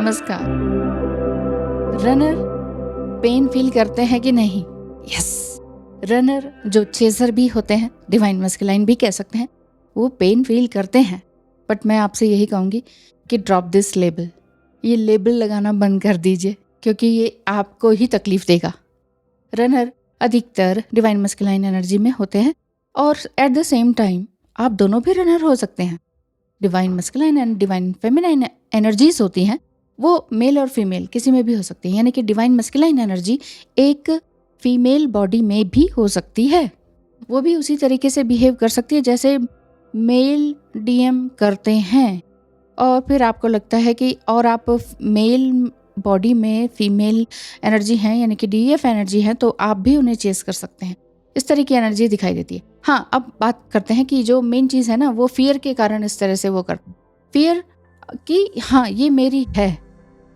नमस्कार। Runner pain feel करते हैं कि नहीं? यस। रनर जो चेजर भी होते हैं, डिवाइन मस्कुलाइन भी कह सकते हैं, वो पेन फील करते हैं। बट मैं आपसे यही कहूँगी कि ड्रॉप दिस लेबल। ये लेबल लगाना बंद कर दीजिए, क्योंकि ये आपको ही तकलीफ देगा। रनर अधिकतर डिवाइन मस्कुलाइन एनर्जी में होते हैं और एट द सेम टाइम आप दोनों भी रनर हो सकते हैं। Divine masculine and divine feminine energies होती हैं, वो मेल और फीमेल किसी में भी हो सकती है। यानी कि डिवाइन मस्कुलाइन एनर्जी एक फीमेल बॉडी में भी हो सकती है। वो भी उसी तरीके से बिहेव कर सकती है जैसे मेल डीएम करते हैं। और फिर आपको लगता है कि और आप मेल बॉडी में फीमेल एनर्जी हैं, यानी कि डीएफ एनर्जी है, तो आप भी उन्हें चेस कर सकते हैं। इस तरह की एनर्जी दिखाई देती है। हाँ, अब बात करते हैं कि जो मेन चीज़ है ना, वो फियर के कारण इस तरह से वो करते हैं। फियर कि हाँ, ये मेरी है,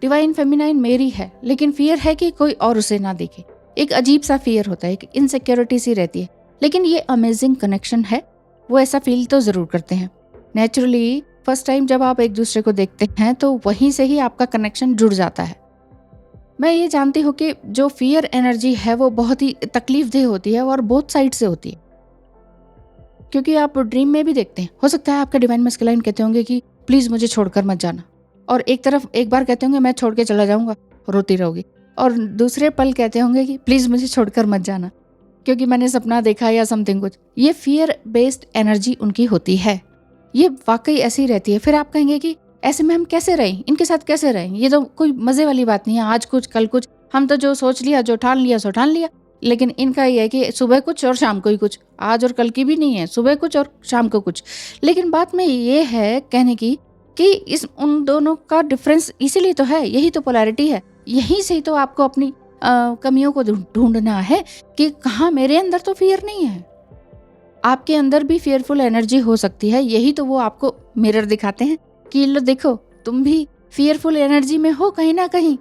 डिवाइन फेमिनाइन मेरी है, लेकिन फियर है कि कोई और उसे ना देखे। एक अजीब सा फियर होता है, एक इनसिक्योरिटी सी रहती है। लेकिन ये अमेजिंग कनेक्शन है, वो ऐसा फील तो ज़रूर करते हैं। नेचुरली फर्स्ट टाइम जब आप एक दूसरे को देखते हैं तो वहीं से ही आपका कनेक्शन जुड़ जाता है। मैं ये जानती हूँ कि जो फियर एनर्जी है वो बहुत ही तकलीफदेह होती है और बोथ साइड से होती है, क्योंकि आप ड्रीम में भी देखते हैं। हो सकता है आपका डिवाइन मस्कुलाइन कहते होंगे कि प्लीज़ मुझे छोड़कर मत जाना, और एक तरफ एक बार कहते होंगे मैं छोड़ के चला जाऊंगा, रोती रहोगी, और दूसरे पल कहते होंगे कि प्लीज़ मुझे छोड़कर मत जाना क्योंकि मैंने सपना देखा या समथिंग कुछ। ये फियर बेस्ड एनर्जी उनकी होती है, ये वाकई ऐसी रहती है। फिर आप कहेंगे कि ऐसे में हम कैसे रहें, इनके साथ कैसे रहें, ये तो कोई मज़े वाली बात नहीं है। आज कुछ कल कुछ, हम तो जो सोच लिया, जो ठान लिया सो ठान लिया। लेकिन इनका ये है कि सुबह कुछ और शाम को ही कुछ, आज और कल की भी नहीं है, सुबह कुछ और शाम को कुछ। लेकिन बात में ये है कहने की कि इस उन दोनों का डिफरेंस इसीलिए तो है, यही तो पोलैरिटी है। यहीं से ही तो आपको अपनी कमियों को ढूंढना है कि कहाँ मेरे अंदर तो फियर नहीं है, आपके अंदर भी फियरफुल एनर्जी हो सकती है। यही तो वो आपको मिरर दिखाते हैं कि लो देखो, तुम भी फियरफुल एनर्जी में हो कहीं ना कहीं।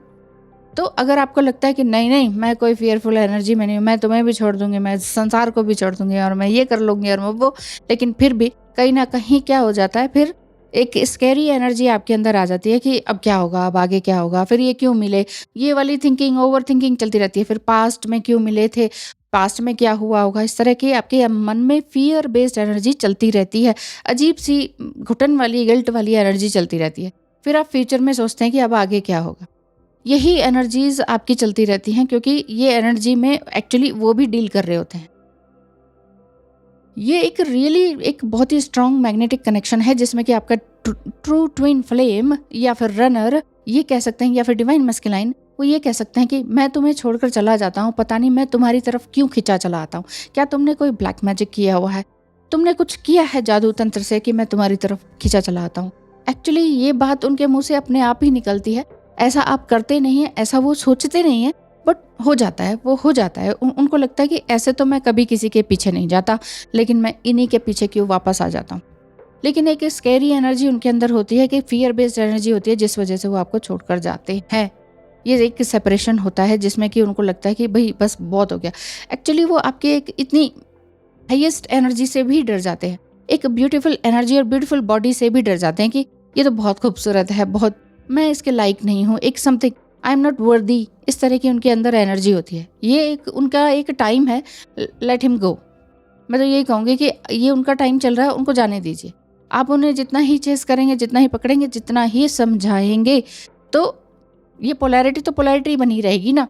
तो अगर आपको लगता है कि नहीं नहीं, मैं कोई फियरफुल एनर्जी में नहीं हूँ, मैं तुम्हें भी छोड़ दूंगी, मैं संसार को भी छोड़ दूंगी, और मैं ये कर लूंगी और मैं वो, लेकिन फिर भी कहीं ना कहीं क्या हो जाता है, फिर एक स्कैरी एनर्जी आपके अंदर आ जाती है कि अब क्या होगा, अब आगे क्या होगा, फिर ये क्यों मिले, ये वाली थिंकिंग, ओवर थिंकिंग चलती रहती है। फिर पास्ट में क्यों मिले थे, पास्ट में क्या हुआ होगा, इस तरह की आपके मन में फियर बेस्ड एनर्जी चलती रहती है। अजीब सी घुटन वाली, गिल्ट वाली एनर्जी चलती रहती है। फिर आप फ्यूचर में सोचते हैं कि अब आगे क्या होगा। यही एनर्जीज आपकी चलती रहती हैं, क्योंकि ये एनर्जी में एक्चुअली वो भी डील कर रहे होते हैं। ये एक रियली एक बहुत ही स्ट्रॉन्ग मैग्नेटिक कनेक्शन है, जिसमें कि आपका ट्रू ट्विन फ्लेम या फिर रनर ये कह सकते हैं, या फिर डिवाइन मस्कुलाइन वो ये कह सकते हैं कि मैं तुम्हें छोड़कर चला जाता हूँ, पता नहीं मैं तुम्हारी तरफ क्यों खिंचा चला आता हूँ। क्या तुमने कोई ब्लैक मैजिक किया हुआ है, तुमने कुछ किया है जादू तंत्र से कि मैं तुम्हारी तरफ खिंचा चला आता हूँ। एक्चुअली ये बात उनके मुंह से अपने आप ही निकलती है। ऐसा आप करते नहीं है, ऐसा वो सोचते नहीं है, बट हो जाता है, वो हो जाता है। उनको लगता है कि ऐसे तो मैं कभी किसी के पीछे नहीं जाता, लेकिन मैं इन्हीं के पीछे क्यों वापस आ जाता हूँ। लेकिन एक स्कैरी एनर्जी उनके अंदर होती है कि फियर बेस्ड एनर्जी होती है, जिस वजह से वो आपको छोड़कर जाते हैं। ये एक सेपरेशन होता है जिसमें कि उनको लगता है कि भाई बस बहुत हो गया। एक्चुअली वो आपके एक इतनी हाईएस्ट एनर्जी से भी डर जाते हैं, एक ब्यूटीफुल एनर्जी और ब्यूटीफुल बॉडी से भी डर जाते हैं कि ये तो बहुत खूबसूरत है, बहुत, मैं इसके लायक नहीं हूँ, एक something I am not worthy, इस तरह की उनके अंदर एनर्जी होती है। ये एक उनका एक टाइम है, लेट हिम गो। मैं तो यही कहूँगी कि ये उनका टाइम चल रहा है, उनको जाने दीजिए। आप उन्हें जितना ही चेस करेंगे, जितना ही पकड़ेंगे, जितना ही समझाएंगे, तो ये पोलैरिटी तो पोलैरिटी बनी रहेगी ना।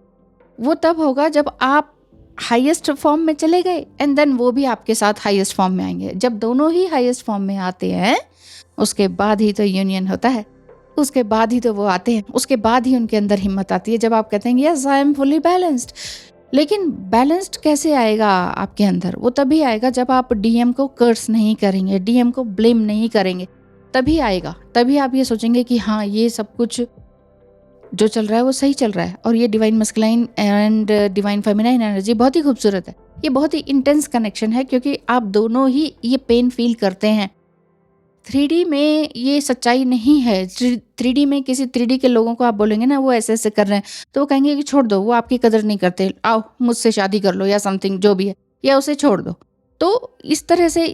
वो तब होगा जब आप हाईएस्ट फॉर्म में चले गए, एंड देन वो भी आपके साथ हाईएस्ट फॉर्म में आएंगे। जब दोनों ही हाईएस्ट फॉर्म में आते हैं, उसके बाद ही तो यूनियन होता है, उसके बाद ही तो वो आते हैं, उसके बाद ही उनके अंदर हिम्मत आती है जब आप कहते हैं yes I am fully balanced. लेकिन बैलेंस्ड कैसे आएगा आपके अंदर? वो तभी आएगा जब आप डीएम को कर्स नहीं करेंगे, डीएम को ब्लेम नहीं करेंगे, तभी आएगा। तभी आप ये सोचेंगे कि हाँ, ये सब कुछ जो चल रहा है वो सही चल रहा है। और ये divine masculine and divine feminine energy बहुत ही खूबसूरत है, ये बहुत ही इंटेंस कनेक्शन है, क्योंकि आप दोनों ही ये पेन फील करते हैं। 3D में ये सच्चाई नहीं है। 3D में किसी 3D के लोगों को आप बोलेंगे ना वो ऐसे ऐसे कर रहे हैं, तो वो कहेंगे कि छोड़ दो, वो आपकी कदर नहीं करते, आओ मुझसे शादी कर लो या समथिंग जो भी है, या उसे छोड़ दो। तो इस तरह से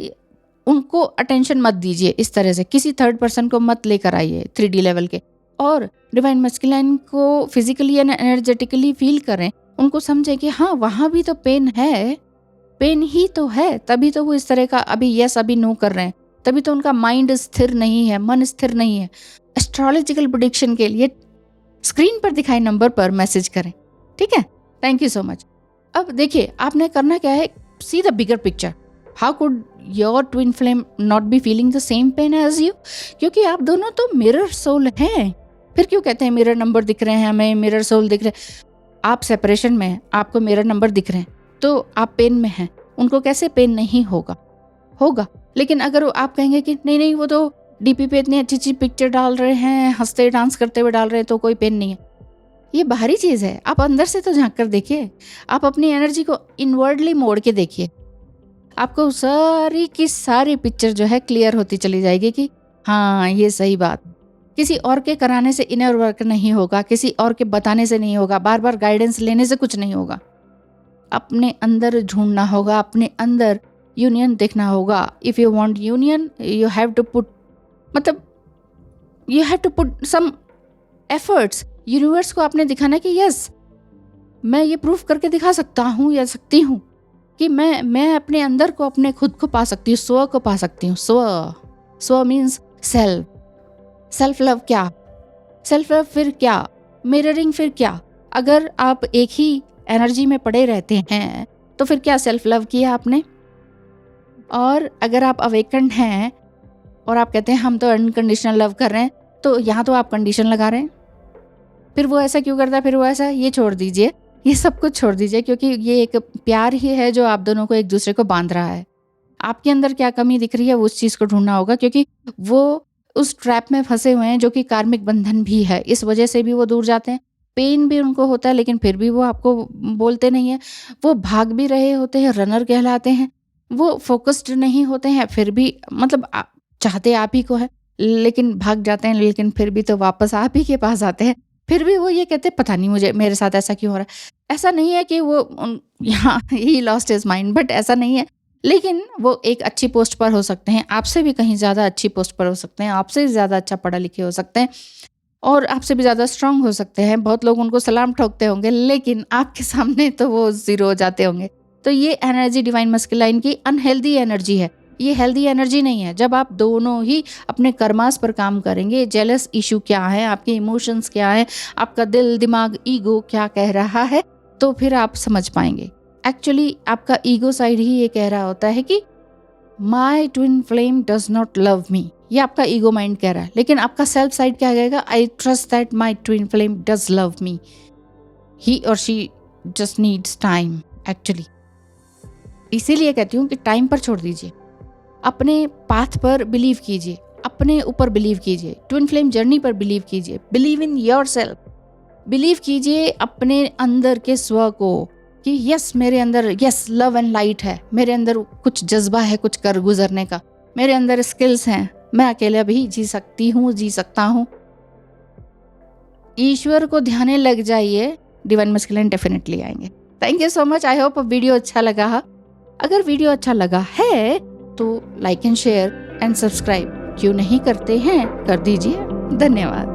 उनको अटेंशन मत दीजिए, इस तरह से किसी थर्ड पर्सन को मत लेकर आइए 3D लेवल के। और डिवाइन मस्कुलाइन को फिजिकली एंड एनर्जेटिकली फील करें, उनको समझें कि हाँ वहाँ भी तो पेन है, पेन ही तो है, तभी तो वो इस तरह का अभी यस अभी नो कर रहे हैं, तभी तो उनका माइंड स्थिर नहीं है, मन स्थिर नहीं है। एस्ट्रोलॉजिकल प्रेडिक्शन के लिए स्क्रीन पर दिखाए नंबर पर मैसेज करें, ठीक है। Thank you so much. अब देखिए आपने करना क्या है, see the bigger picture. How could your twin flame not be feeling the same pain as you, क्योंकि आप दोनों तो मिरर सोल हैं। फिर क्यों कहते हैं मिरर नंबर दिख रहे हैं हमें, मिरर सोल दिख रहे हैं। आप सेपरेशन में हैं, आपको मिरर नंबर दिख रहे हैं, तो आप पेन में हैं, उनको कैसे पेन नहीं होगा, होगा। लेकिन अगर आप कहेंगे कि नहीं नहीं वो तो डीपी पे इतनी अच्छी अच्छी पिक्चर डाल रहे हैं, हंसते डांस करते हुए डाल रहे हैं, तो कोई पेन नहीं है, ये बाहरी चीज़ है। आप अंदर से तो झांक कर देखिए, आप अपनी एनर्जी को इनवर्डली मोड़ के देखिए, आपको सारी की सारी पिक्चर जो है क्लियर होती चली जाएगी कि हाँ ये सही बात। किसी और के कराने से इनर वर्क नहीं होगा, किसी और के बताने से नहीं होगा, बार बार गाइडेंस लेने से कुछ नहीं होगा। अपने अंदर ढूंढना होगा, अपने अंदर यूनियन देखना होगा। If you want union you have to put, मतलब you have to put some efforts. Universe को आपने दिखाना कि यस मैं ये प्रूफ करके दिखा सकता हूँ या सकती हूँ कि मैं अपने अंदर को, अपने खुद को पा सकती हूँ, स्व को पा सकती हूँ। स्व मीन्स सेल्फ। सेल्फ लव क्या, सेल्फ लव फिर क्या, मिररिंग फिर क्या। अगर आप एक ही एनर्जी में पड़े रहते हैं तो फिर क्या सेल्फ लव किया आपने। और अगर आप अवेकन्ड हैं और आप कहते हैं हम तो अनकंडीशनल लव कर रहे हैं, तो यहाँ तो आप कंडीशन लगा रहे हैं। फिर वो ऐसा क्यों करता है, फिर वो ऐसा, ये छोड़ दीजिए, ये सब कुछ छोड़ दीजिए, क्योंकि ये एक प्यार ही है जो आप दोनों को एक दूसरे को बांध रहा है। आपके अंदर क्या कमी दिख रही है उस चीज़ को ढूंढना होगा, क्योंकि वो उस ट्रैप में फंसे हुए हैं जो कि कार्मिक बंधन भी है। इस वजह से भी वो दूर जाते हैं, पेन भी उनको होता है, लेकिन फिर भी वो आपको बोलते नहीं है। वो भाग भी रहे होते हैं, रनर कहलाते हैं। वो फोकस्ड नहीं होते हैं, फिर भी मतलब चाहते आप ही को है, लेकिन भाग जाते हैं, लेकिन फिर भी तो वापस आप ही के पास आते हैं। फिर भी वो ये कहते हैं पता नहीं मुझे, मेरे साथ ऐसा क्यों हो रहा है। ऐसा नहीं है कि वो यहाँ he lost his mind, but ऐसा नहीं है। लेकिन वो एक अच्छी पोस्ट पर हो सकते हैं, आपसे भी कहीं ज़्यादा अच्छी पोस्ट पर हो सकते हैं, आपसे ज़्यादा अच्छा पढ़ा लिखे हो सकते हैं, और आपसे भी ज़्यादा स्ट्रांग हो सकते हैं। बहुत लोग उनको सलाम ठोकते होंगे, लेकिन आपके सामने तो वो ज़ीरो हो जाते होंगे। तो ये एनर्जी डिवाइन मस्कुलाइन की अनहेल्दी एनर्जी है, ये हेल्दी एनर्जी नहीं है। जब आप दोनों ही अपने कर्मास पर काम करेंगे, जेलस इशू क्या है, आपके इमोशंस क्या है, आपका दिल दिमाग ईगो क्या कह रहा है, तो फिर आप समझ पाएंगे। एक्चुअली आपका ईगो साइड ही ये कह रहा होता है कि my twin flame does not love me, ये आपका ईगो माइंड कह रहा है। लेकिन आपका सेल्फ साइड क्या कहेगा, I trust that my twin flame does love me, he और she just needs time. Actually इसीलिए कहती हूँ कि टाइम पर छोड़ दीजिए, अपने पाथ पर बिलीव कीजिए, अपने ऊपर बिलीव कीजिए, ट्विन फ्लेम जर्नी पर बिलीव कीजिए, believe in your self, believe कीजिए अपने अंदर के स्व को कि यस मेरे अंदर यस लव एंड लाइट है, मेरे अंदर कुछ जज्बा है कुछ कर गुजरने का, मेरे अंदर स्किल्स हैं, मैं अकेले भी जी सकती हूँ, जी सकता हूँ। ईश्वर को ध्यान लग जाइए, डिवाइन मस्कुलाइन डेफिनेटली आएंगे। Thank you so much. I hope video अच्छा लगा। अगर वीडियो अच्छा लगा है तो like and share and subscribe क्यों नहीं करते हैं, कर दीजिए। धन्यवाद।